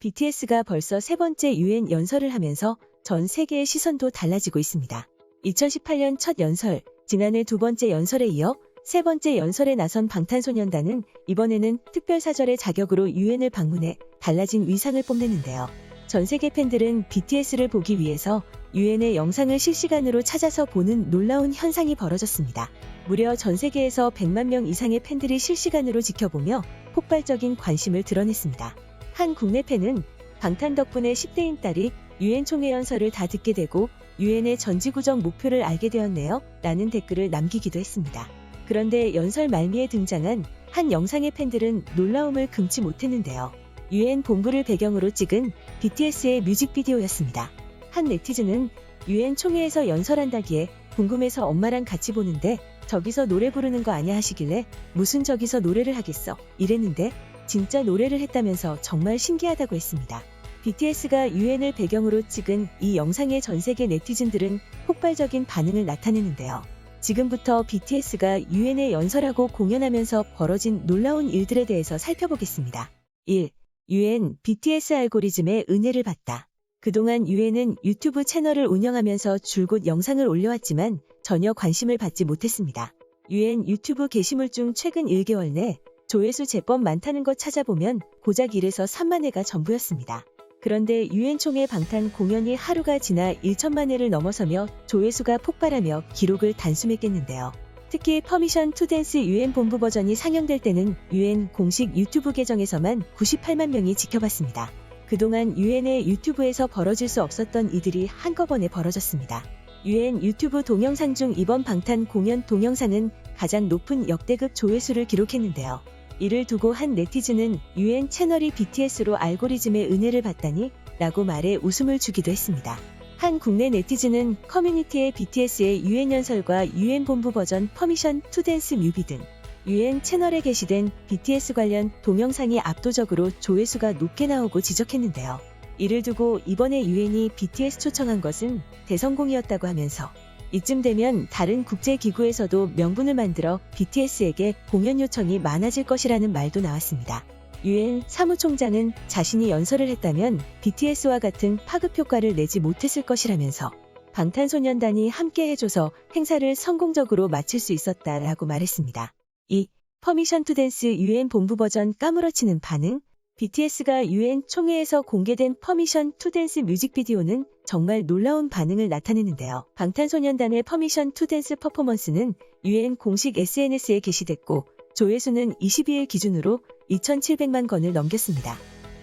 BTS가 벌써 세 번째 UN 연설을 하면서 전 세계의 시선도 달라지고 있습니다. 2018년 첫 연설, 지난해 두 번째 연설에 이어 세 번째 연설에 나선 방탄소년단은 이번에는 특별사절의 자격으로 UN을 방문해 달라진 위상을 뽐내는데요. 전 세계 팬들은 BTS를 보기 위해서 UN의 영상을 실시간으로 찾아서 보는 놀라운 현상이 벌어졌습니다. 무려 전 세계에서 100만 명 이상의 팬들이 실시간으로 지켜보며 폭발적인 관심을 드러냈습니다. 한 국내 팬은 방탄 덕분에 10대인 딸이 UN 총회 연설을 다 듣게 되고 UN의 전지구적 목표를 알게 되었네요 라는 댓글을 남기기도 했습니다. 그런데 연설 말미에 등장한 한 영상의 팬들은 놀라움을 금치 못했는데요. UN 본부를 배경으로 찍은 BTS의 뮤직비디오였습니다. 한 네티즌은 UN 총회에서 연설한다기에 궁금해서 엄마랑 같이 보는데 저기서 노래 부르는 거 아냐 하시길래 무슨 저기서 노래를 하겠어 이랬는데 진짜 노래를 했다면서 정말 신기하다고 했습니다. BTS가 UN을 배경으로 찍은 이 영상에 전 세계 네티즌들은 폭발적인 반응을 나타내는데요. 지금부터 BTS가 UN에 연설하고 공연하면서 벌어진 놀라운 일들에 대해서 살펴보겠습니다. 1. UN, BTS 알고리즘의 은혜를 받다. 그동안 UN은 유튜브 채널을 운영하면서 줄곧 영상을 올려왔지만 전혀 관심을 받지 못했습니다. UN 유튜브 게시물 중 최근 1개월 내 조회수 제법 많다는 것 찾아보면 고작 1에서 3만 회가 전부였습니다. 그런데 UN 총회 방탄 공연이 하루가 지나 1천만 회를 넘어서며 조회수가 폭발하며 기록을 단숨했겠는데요. 특히 퍼미션 투 댄스 UN 본부 버전이 상영될 때는 UN 공식 유튜브 계정에서만 98만 명이 지켜봤습니다. 그동안 UN의 유튜브에서 벌어질 수 없었던 이들이 한꺼번에 벌어졌습니다. UN 유튜브 동영상 중 이번 방탄 공연 동영상은 가장 높은 역대급 조회수를 기록했는데요. 이를 두고 한 네티즌은 UN 채널이 BTS로 알고리즘의 은혜를 받다니 라고 말해 웃음을 주기도 했습니다. 한 국내 네티즌은 커뮤니티에 BTS의 UN 연설과 UN 본부 버전 퍼미션 투 댄스 뮤비 등 UN 채널에 게시된 BTS 관련 동영상이 압도적으로 조회수가 높게 나오고 지적했는데요. 이를 두고 이번에 UN이 BTS 초청한 것은 대성공이었다고 하면서 이쯤 되면 다른 국제기구에서도 명분을 만들어 BTS에게 공연 요청이 많아질 것이라는 말도 나왔습니다. UN 사무총장은 자신이 연설을 했다면 BTS와 같은 파급 효과를 내지 못했을 것이라면서 방탄소년단이 함께 해줘서 행사를 성공적으로 마칠 수 있었다라고 말했습니다. 2. 퍼미션 투 댄스 UN 본부 버전 까무러치는 반응. BTS가 UN 총회에서 공개된 퍼미션 투 댄스 뮤직비디오는 정말 놀라운 반응을 나타내는데요. 방탄소년단의 퍼미션 투 댄스 퍼포먼스는 UN 공식 SNS에 게시됐고 조회수는 22일 기준으로 2,700만 건을 넘겼습니다.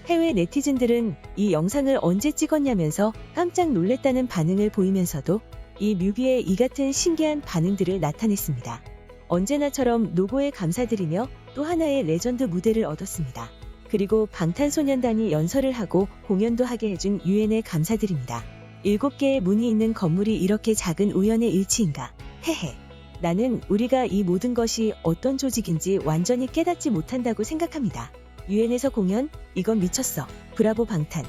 해외 네티즌들은 이 영상을 언제 찍었냐면서 깜짝 놀랐다는 반응을 보이면서도 이 뮤비에 이 같은 신기한 반응들을 나타냈습니다. 언제나처럼 노고에 감사드리며 또 하나의 레전드 무대를 얻었습니다. 그리고 방탄소년단이 연설을 하고 공연도 하게 해준 UN에 감사드립니다. 7개의 문이 있는 건물이 이렇게 작은 우연의 일치인가? 헤헤. 나는 우리가 이 모든 것이 어떤 조직인지 완전히 깨닫지 못한다고 생각합니다. UN에서 공연? 이건 미쳤어. 브라보 방탄.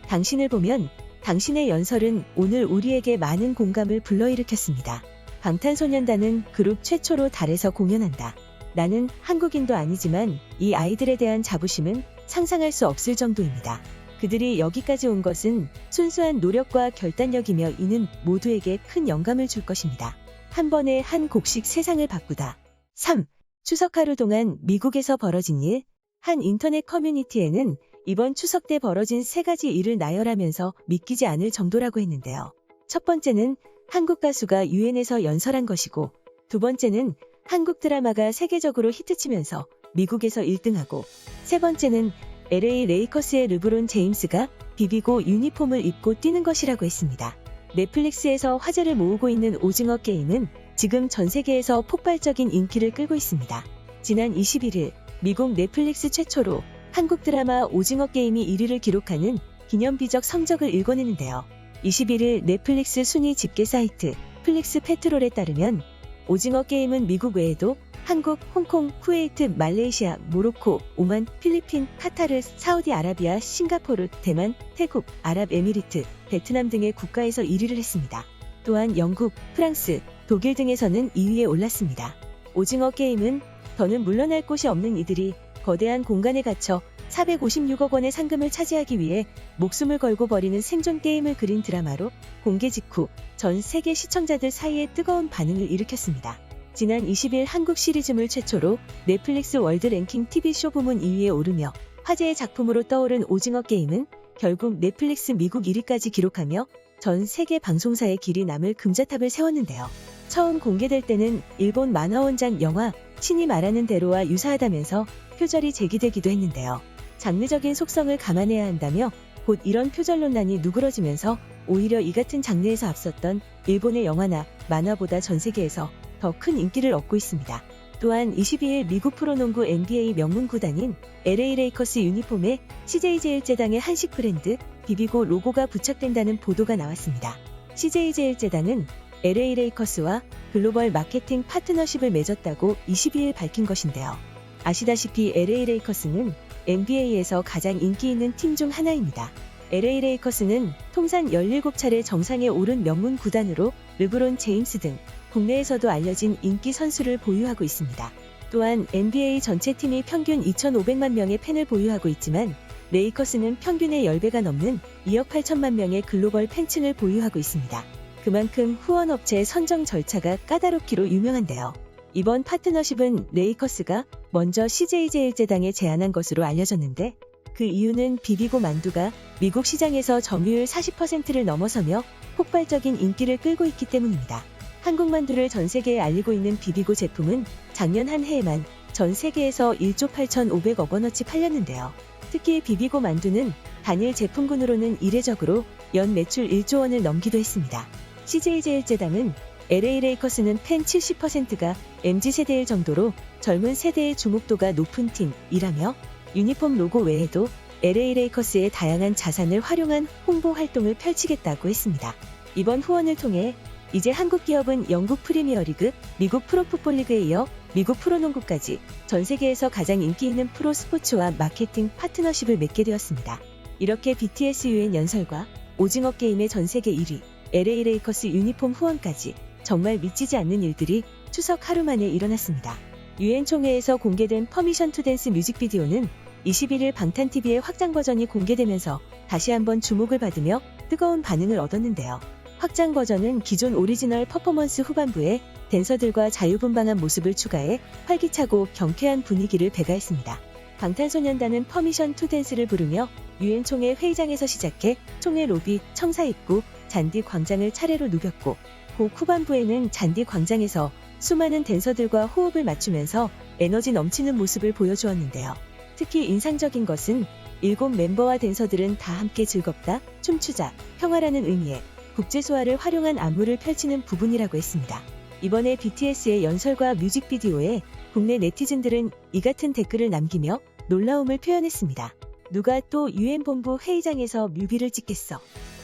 당신을 보면 당신의 연설은 오늘 우리에게 많은 공감을 불러일으켰습니다. 방탄소년단은 그룹 최초로 달에서 공연한다. 나는 한국인도 아니지만 이 아이들에 대한 자부심은 상상할 수 없을 정도입니다. 그들이 여기까지 온 것은 순수한 노력과 결단력이며 이는 모두에게 큰 영감을 줄 것입니다. 한 번에 한 곡씩 세상을 바꾸다. 3. 추석 하루 동안 미국에서 벌어진 일. 한 인터넷 커뮤니티에는 이번 추석 때 벌어진 3가지 일을 나열하면서 믿기지 않을 정도라고 했는데요. 첫 번째는 한국 가수가 UN에서 연설한 것이고, 두 번째는 한국 드라마가 세계적으로 히트치면서 미국에서 1등하고, 세 번째는 LA 레이커스의 르브론 제임스가 비비고 유니폼을 입고 뛰는 것이라고 했습니다. 넷플릭스에서 화제를 모으고 있는 오징어 게임은 지금 전 세계에서 폭발적인 인기를 끌고 있습니다. 지난 21일 미국 넷플릭스 최초로 한국 드라마 오징어 게임이 1위를 기록하는 기념비적 성적을 일궈내는데요. 21일 넷플릭스 순위 집계 사이트 플릭스 페트롤에 따르면 오징어 게임은 미국 외에도 한국, 홍콩, 쿠웨이트, 말레이시아, 모로코, 오만, 필리핀, 카타르, 사우디아라비아, 싱가포르, 대만, 태국, 아랍에미리트, 베트남 등의 국가에서 1위를 했습니다. 또한 영국, 프랑스, 독일 등에서는 2위에 올랐습니다. 오징어 게임은 더는 물러날 곳이 없는 이들이 거대한 공간에 갇혀 456억 원의 상금을 차지하기 위해 목숨을 걸고 벌이는 생존 게임을 그린 드라마로 공개 직후 전 세계 시청자들 사이에 뜨거운 반응을 일으켰습니다. 지난 20일 한국 시리즈물 최초로 넷플릭스 월드 랭킹 TV쇼 부문 2위에 오르며 화제의 작품으로 떠오른 오징어 게임은 결국 넷플릭스 미국 1위까지 기록하며 전 세계 방송사의 길이 남을 금자탑을 세웠는데요. 처음 공개될 때는 일본 만화원작 영화 신이 말하는 대로와 유사하다면서 표절이 제기되기도 했는데요. 장르적인 속성을 감안해야 한다며 곧 이런 표절 논란이 누그러지면서 오히려 이 같은 장르에서 앞섰던 일본의 영화나 만화보다 전 세계에서 더 큰 인기를 얻고 있습니다. 또한 22일 미국 프로농구 NBA 명문 구단인 LA 레이커스 유니폼에 CJ 제일제당의 한식 브랜드 비비고 로고가 부착된다는 보도가 나왔습니다. CJ 제일제당은 LA 레이커스와 글로벌 마케팅 파트너십을 맺었다고 22일 밝힌 것인데요. 아시다시피 LA 레이커스는 NBA에서 가장 인기 있는 팀 중 하나입니다. LA 레이커스는 통산 17차례 정상에 오른 명문 구단으로 르브론 제임스 등 국내에서도 알려진 인기 선수를 보유하고 있습니다. 또한 NBA 전체 팀이 평균 2,500만 명의 팬을 보유하고 있지만 레이커스는 평균의 10배가 넘는 2억 8천만 명의 글로벌 팬층을 보유하고 있습니다. 그만큼 후원업체 선정 절차가 까다롭기로 유명한데요. 이번 파트너십은 레이커스가 먼저 CJ 제일제당에 제안한 것으로 알려졌는데 그 이유는 비비고 만두가 미국 시장에서 점유율 40%를 넘어서며 폭발적인 인기를 끌고 있기 때문입니다. 한국 만두를 전 세계에 알리고 있는 비비고 제품은 작년 한 해에만 전 세계에서 1조 8,500억 원어치 팔렸는데요. 특히 비비고 만두는 단일 제품군으로는 이례적으로 연 매출 1조 원을 넘기도 했습니다. CJ 제일제당은 LA 레이커스는 팬 70%가 MZ세대일 정도로 젊은 세대의 주목도가 높은 팀이라며 유니폼 로고 외에도 LA 레이커스의 다양한 자산을 활용한 홍보 활동을 펼치겠다고 했습니다. 이번 후원을 통해 이제 한국 기업은 영국 프리미어리그, 미국 프로풋볼리그에 이어 미국 프로농구까지 전 세계에서 가장 인기 있는 프로 스포츠와 마케팅 파트너십을 맺게 되었습니다. 이렇게 BTS 유엔 연설과 오징어 게임의 전 세계 1위, LA 레이커스 유니폼 후원까지 정말 믿기지 않는 일들이 추석 하루 만에 일어났습니다. 유엔 총회에서 공개된 퍼미션 투 댄스 뮤직비디오는 21일 방탄TV의 확장 버전이 공개되면서 다시 한번 주목을 받으며 뜨거운 반응을 얻었는데요. 확장 버전은 기존 오리지널 퍼포먼스 후반부에 댄서들과 자유분방한 모습을 추가해 활기차고 경쾌한 분위기를 배가했습니다. 방탄소년단은 퍼미션 투 댄스를 부르며 유엔 총회 회의장에서 시작해 총회 로비, 청사 입구, 잔디 광장을 차례로 누볐고 곡 후반부에는 잔디 광장에서 수많은 댄서들과 호흡을 맞추면서 에너지 넘치는 모습을 보여주었는데요. 특히 인상적인 것은 7 멤버와 댄서들은 다 함께 즐겁다, 춤추자, 평화라는 의미의 국제소화를 활용한 안무를 펼치는 부분이라고 했습니다. 이번에 BTS의 연설과 뮤직비디오에 국내 네티즌들은 이 같은 댓글을 남기며 놀라움을 표현했습니다. 누가 또 유엔 본부 회의장에서 뮤비를 찍겠어.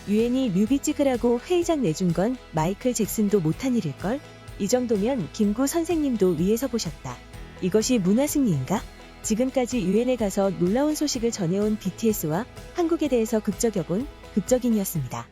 유엔이 뮤비 찍으라고 회의장 내준 건 마이클 잭슨도 못한 일일걸? 이 정도면 김구 선생님도 위에서 보셨다. 이것이 문화승리인가? 지금까지 유엔에 가서 놀라운 소식을 전해온 BTS와 한국에 대해서 극적여본 극적인이었습니다.